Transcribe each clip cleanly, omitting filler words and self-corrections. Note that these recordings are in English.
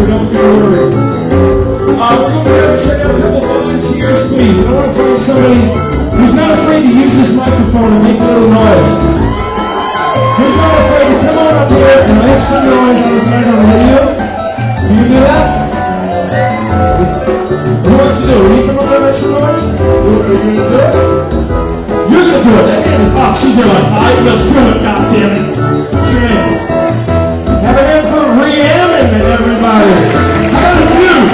don't get worried. We're going to have to check out a couple volunteers, please. And I want to find somebody who's not afraid to use this microphone and make a little noise. Who's not afraid to come on up here and make some noise on this microphone? Will you? Can you do that? Who wants to do it? Will you come up there and make some noise? You're going to do it? You're going to do it. That hand is off. She's there like, I will do it, goddammit. What's your name? Have a hand for Rhiannon, everybody. How do you do?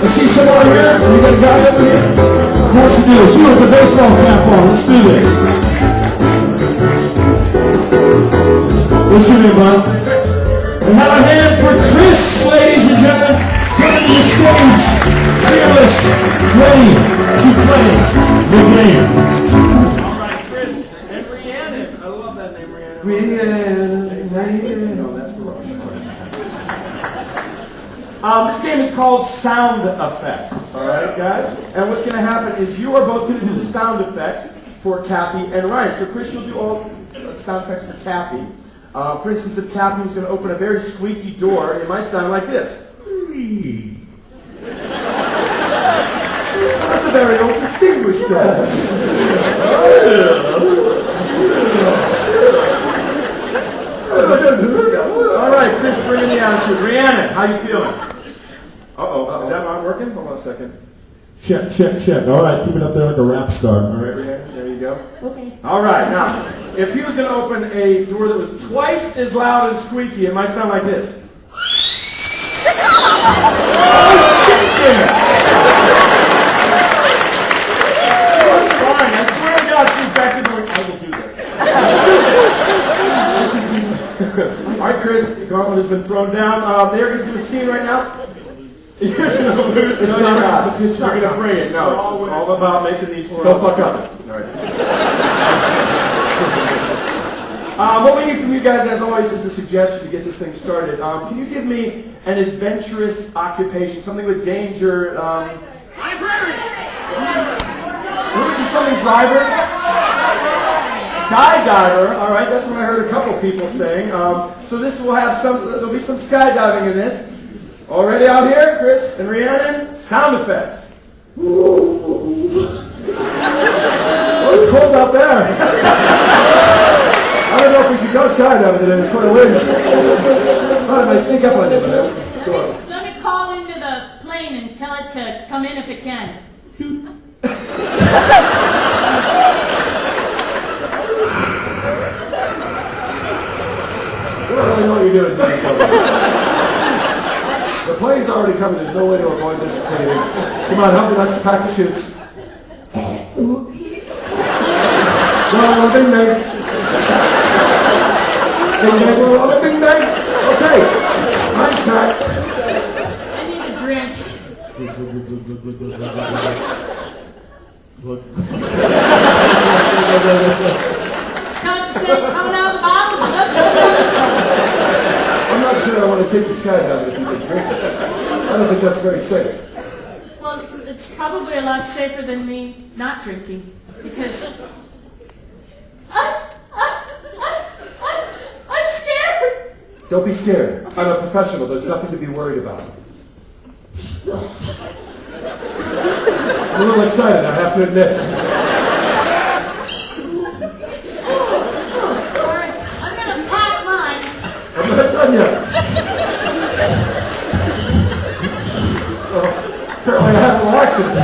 I see someone here. We got a guy over here. Who wants to do this? You with the baseball cap on. Let's do this. What's your name, bud? And have a hand for Chris, ladies and gentlemen. Coming to the stage. Fearless. Ready to play the game. All right, Chris and Rhiannon. I love that name, Rhiannon. Rhiannon. No, that's the wrong story. This game is called Sound Effects. All right, guys? And what's going to happen is you are both going to do the sound effects for Kathy and Ryan. So, Chris, you'll do all sound effects for Kathy. For instance, if Kathy was going to open a very squeaky door, it might sound like this. That's a very old distinguished door. All right, Chris, bring in the attitude. Rhiannon, how you feeling? Uh-oh. Is that not working? Hold on a second. Check. All right, keep it up there like a rap star. All right, Rhiannon, there you go. Okay. All right, now, if he was going to open a door that was twice as loud and squeaky, it might sound like this. Oh, shit, That's fine. I swear to God, she's back there going, I will do this. All right, Chris, the gauntlet has been thrown down. They're going to do a scene right now. It's not a competition. You're going to bring it. No, it's all about making these go fuck up. All right. What we need from you guys, as always, is a suggestion to get this thing started. Can you give me an adventurous occupation, something with danger? Librarian. What is it? Something driver? Skydiver. All right, that's what I heard a couple people saying. So this will have there'll be some skydiving in this. Already out here, Chris and Rhiannon, sound effects. Oh, it's cold out there. I don't know if we should go skydiving today. It's quite a wind. Oh, it might sneak up on you. Go on. Let me call into the plane and tell it to come in if it can. I don't really know what you're doing. The plane's already coming. There's no way to avoid this. Come on, help me. Let's pack the chutes. No, bing bang. Bing bang, bing bang. Okay, mine's packed. I need a drink. Touch set coming out of the bottles. I'm not sure I want to take the skydiving if you can drink it. I don't think that's very safe. Well, it's probably a lot safer than me not drinking, because I'm scared. Don't be scared. I'm a professional. There's nothing to be worried about. I'm a little excited, I have to admit. All right, I'm going to pack mine. I'm not done yet. Apparently I had a little accident.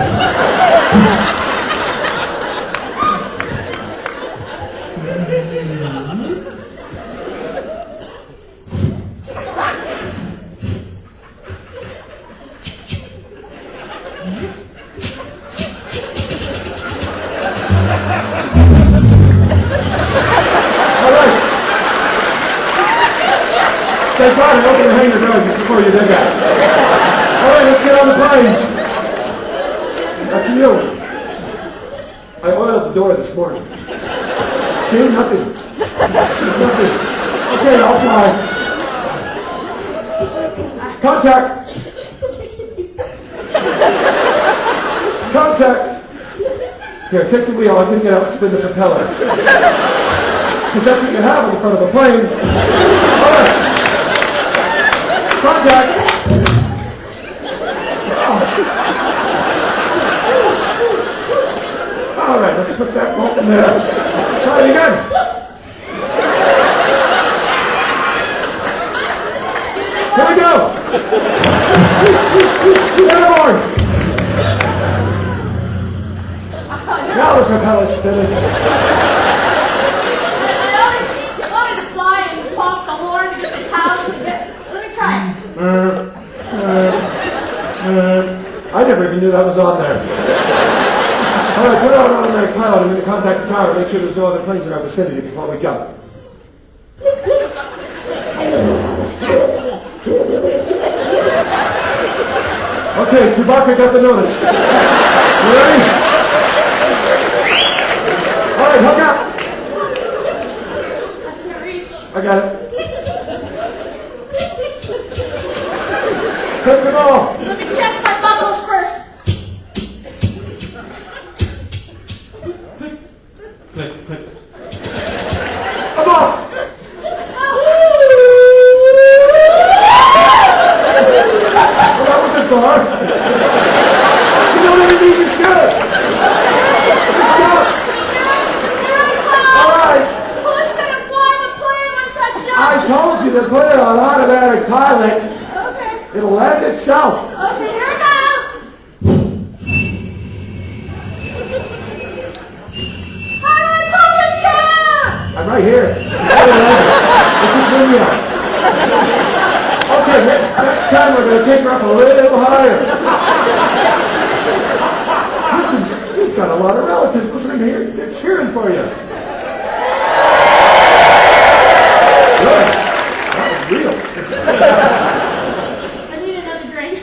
Thank God I opened the hangar door just before you did that. All right, let's get on the plane. After you. I oiled the door this morning. See? Nothing. There's nothing. Okay, I'll fly. Contact. Contact. Here, take the wheel. I'm going to get out and spin the propeller. because that's what you have in the front of a plane. All right. Contact. All right, let's put that bolt in there. Try it again. Here we go. Airborne. Now the propeller's spinning. I always wanted to fly and honk the horn to get the cows to get. Let me try it. I never even knew that was on there. All right, put out an automatic pilot and then contact the tower. Make sure there's no other planes in our vicinity before we jump. Okay, Chewbacca got the notice. You ready? All right, hook up. I can't reach. I got it. Click the ball. Let me check my buckles first. Click, click. I'm off. Well, that wasn't far. You don't even need your shirt. All right. Who's gonna fly the plane once I jump? I told you to put it on automatic pilot. Okay. It'll land itself. Okay, here I go. How do I pull this trigger? I'm right here. This is Linnea. Okay, next time we're going to take her up a little higher. Listen, you've got a lot of relatives listening here. They're cheering for you. Good. That was real. I need another drink.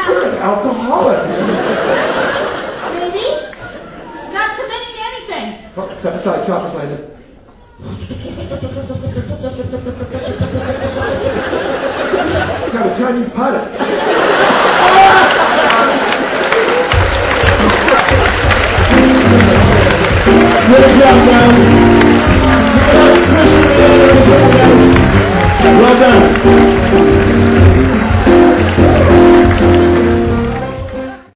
It's an alcoholic. Maybe. Not committing to anything. Oh, step aside, chopper's landed. He's got a Chinese pilot. Good job, guys. Chris, well done.